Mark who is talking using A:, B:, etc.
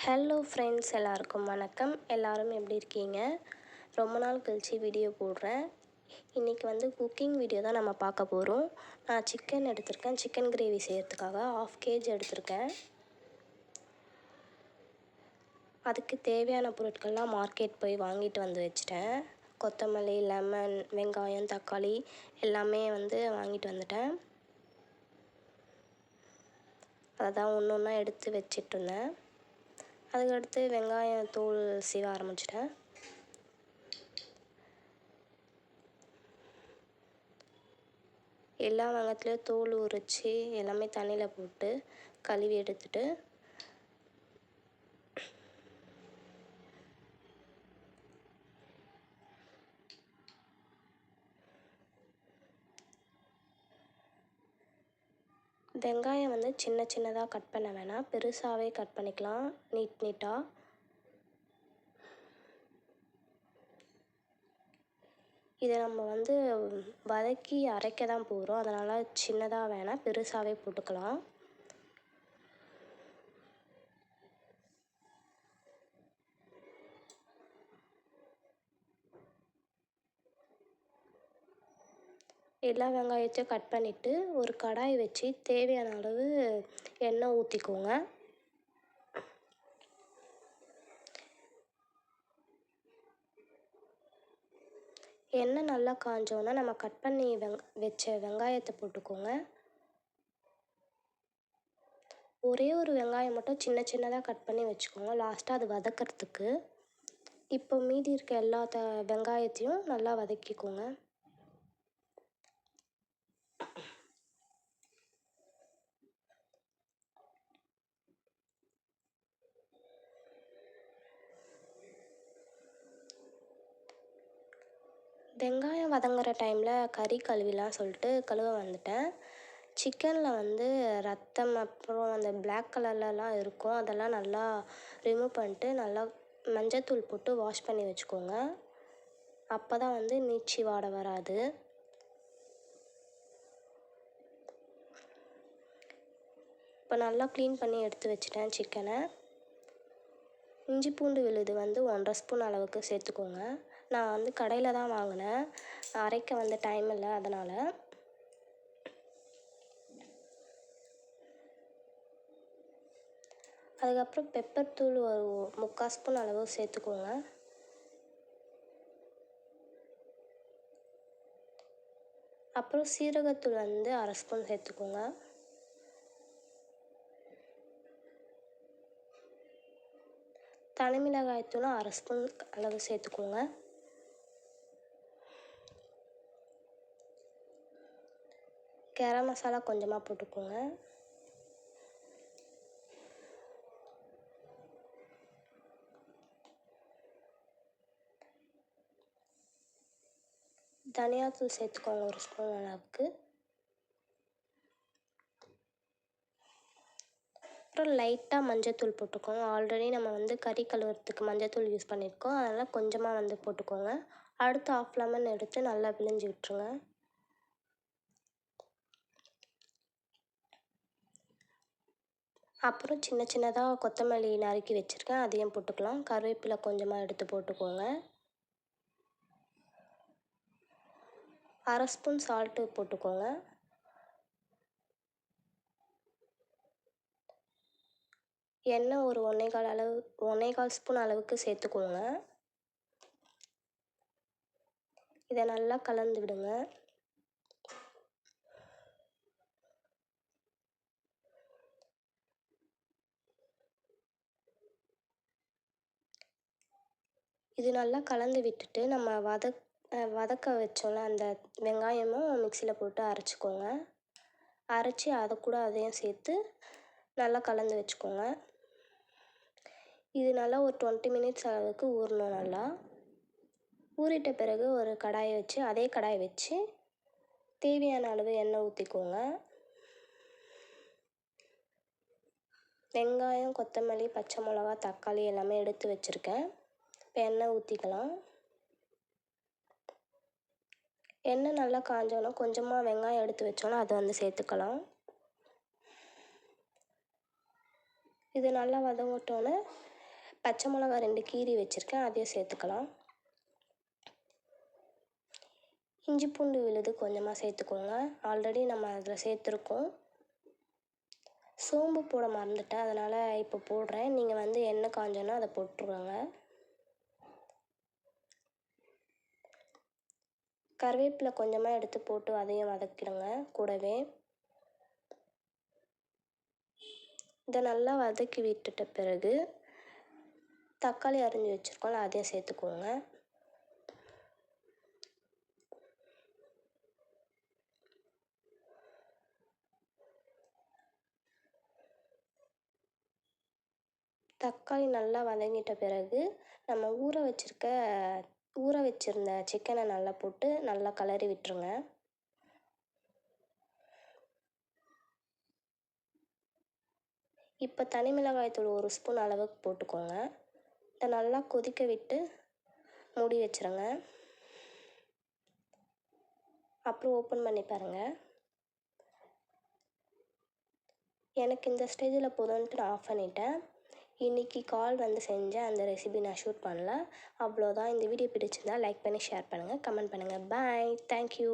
A: Hello friends, எல்லாருக்கும் வணக்கம். எல்லோரும் எப்படி இருக்கீங்க? ரொம்ப நாள் கழிச்சு வீடியோ போடுறேன். இன்றைக்கி வந்து குக்கிங் வீடியோ தான் நம்ம பார்க்க போகிறோம். நான் சிக்கன் எடுத்திருக்கேன். சிக்கன் கிரேவி செய்கிறதுக்காக 1/2 kg எடுத்திருக்கேன். அதுக்கு தேவையான பொருட்கள்லாம் மார்க்கெட் போய் வாங்கிட்டு வந்து வச்சிட்டேன். கொத்தமல்லி, லெமன், வெங்காயம், தக்காளி எல்லாமே வந்து வாங்கிட்டு வந்துட்டேன். அதை தான் ஒன்று ஒன்றா எடுத்து வச்சிட்ருந்தேன். அதுக்கடுத்து வெங்காயம் தோல் சீவ ஆரம்பிச்சிட்டேன். எல்லா வெங்காயத்துலேயும் தோல் உரித்து எல்லாமே தண்ணியில் போட்டு கழுவி எடுத்துட்டு வெங்காயம் வந்து சின்ன சின்னதாக கட் பண்ண வேணாம், பெருசாகவே கட் பண்ணிக்கலாம், நீட்டாக. இதை நம்ம வந்து வதக்கி அரைக்க தான் போகிறோம், அதனால் சின்னதாக வேணாம், பெருசாகவே போட்டுக்கலாம். எல்லா வெங்காயத்தையும் கட் பண்ணிவிட்டு ஒரு கடாய் வச்சு தேவையான அளவு எண்ணெய் ஊற்றிக்கோங்க. எண்ணெய் நல்லா காஞ்சோன்னா நம்ம கட் பண்ணி வச்ச வெங்காயத்தை போட்டுக்கோங்க. ஒரே ஒரு வெங்காயம் மட்டும் சின்ன சின்னதாக கட் பண்ணி வச்சுக்கோங்க, லாஸ்ட்டாக அது வதக்கிறதுக்கு. இப்போ மீதி இருக்க எல்லா வெங்காயத்தையும் நல்லா வதக்கிக்கோங்க. வெங்காயம் வதங்குற டைமில் கறி கழுவிலாம் சொல்லிட்டு கழுவ வந்துட்டேன். சிக்கனில் வந்து ரத்தம் அப்புறம் அந்த பிளாக் கலர்லலாம் இருக்கும், அதெல்லாம் நல்லா ரிமூவ் பண்ணிட்டு நல்லா மஞ்சத்தூள் போட்டு வாஷ் பண்ணி வச்சுக்கோங்க. அப்போ தான் வந்து நீச்சி வாடை வராது. இப்போ நல்லா க்ளீன் பண்ணி எடுத்து வச்சுட்டேன் சிக்கனை. இஞ்சி பூண்டு விழுது வந்து 1½ ஸ்பூன் அளவுக்கு சேர்த்துக்கோங்க. நான் வந்து கடையில் தான் வாங்கினேன், அரைக்க வந்து டைம் இல்லை, அதனால். அதுக்கப்புறம் பெப்பர் தூள் ஒரு 3/4 ஸ்பூன் அளவு சேர்த்துக்கோங்க. அப்புறம் சீரகத்தூள் வந்து 1/2 ஸ்பூன் சேர்த்துக்கோங்க. தனிமிளகாய்த்தூளும் 1/2 ஸ்பூன் அளவு சேர்த்துக்கோங்க. கரம் மசாலா கொஞ்சமாக போட்டுக்கோங்க. தனியாத்தூள் சேர்த்துக்கோங்க 1 ஸ்பூன் அளவுக்கு. அப்புறம் லைட்டாக மஞ்சத்தூள் போட்டுக்கோங்க. ஆல்ரெடி நம்ம வந்து கறி கழுவுறதுக்கு மஞ்சத்தூள் யூஸ் பண்ணியிருக்கோம், அதனால் கொஞ்சமாக வந்து போட்டுக்கோங்க. அடுத்து 1/2 லெமன் எடுத்து நல்லா பிழிஞ்சு விட்டுருங்க. அப்புறம் சின்ன சின்னதாக கொத்தமல்லி நறுக்கி வச்சுருக்கேன், அதையும் போட்டுக்கலாம். கருவேப்பிலை கொஞ்சமாக எடுத்து போட்டுக்கோங்க. 1/2 ஸ்பூன் சால்ட்டு போட்டுக்கோங்க. எண்ணெய் ஒரு 1¼ ஸ்பூன் அளவுக்கு சேர்த்துக்கோங்க. இதை நல்லா கலந்து விடுங்க. இது நல்லா கலந்து விட்டுட்டு நம்ம வதக்க வச்சோம்ல அந்த வெங்காயமும் மிக்சியில் போட்டு அரைச்சிக்கோங்க. அரைச்சி அதை கூட அதையும் சேர்த்து நல்லா கலந்து வச்சுக்கோங்க. இது நல்லா ஒரு 20 மினிட்ஸ் அளவுக்கு ஊறணும். நல்லா ஊறிட்ட பிறகு ஒரு கடாயை வச்சு அதே கடாயை வச்சு தேவையான அளவு எண்ணெய் ஊற்றிக்கோங்க. வெங்காயம், கொத்தமல்லி, பச்சை மிளகா, தக்காளி எல்லாமே எடுத்து வச்சுருக்கேன். இப்போ எண்ணெய் ஊற்றிக்கலாம். எண்ணெய் நல்லா காஞ்சோன்னா கொஞ்சமாக வெங்காயம் எடுத்து வச்சோன்னா அதை வந்து சேர்த்துக்கலாம். இது நல்லா வதங்கட்டோன்னே பச்சை மிளகா 2 கீறி வச்சுருக்கேன், அதையும் சேர்த்துக்கலாம். இஞ்சி பூண்டு விழுது கொஞ்சமாக சேர்த்துக்கோங்க, ஆல்ரெடி நம்ம அதில் சேர்த்துருக்கோம். சோம்பு போட மறந்துட்டேன், அதனால் இப்போ போடுறேன். நீங்கள் வந்து எண்ணெய் காஞ்சோன்னா அதை போட்டுருங்க. கருவேப்பிலை கொஞ்சமாக எடுத்து போட்டு அதையும் வதக்கிடுங்க கூடவே. இதை நல்லா வதக்கி விட்டுட்ட பிறகு தக்காளி அரிஞ்சு வச்சுருக்கோம்ல, அதையும் சேர்த்துக்கோங்க. தக்காளி நல்லா வதங்கிட்ட பிறகு நம்ம ஊற வச்சுருந்த சிக்கனை நல்லா போட்டு நல்லா கிளறி விட்டுருங்க. இப்போ தனி மிளகாய் தூள் 1 ஸ்பூன் அளவுக்கு போட்டுக்கோங்க. இதை நல்லா கொதிக்க விட்டு மூடி வச்சுருங்க. அப்புறம் ஓப்பன் பண்ணி பாருங்கள். எனக்கு இந்த ஸ்டேஜில் போதும்ன்ட்டு நான் ஆஃப் பண்ணிட்டேன். இன்றைக்கி கால் வந்து செஞ்சேன், அந்த ரெசிபி நான் ஷூட் பண்ணல. அவ்வளோதான். இந்த வீடியோ பிடிச்சிருந்தா லைக் பண்ணி ஷேர் பண்ணுங்கள், கமெண்ட் பண்ணுங்கள். பாய், தேங்க்யூ.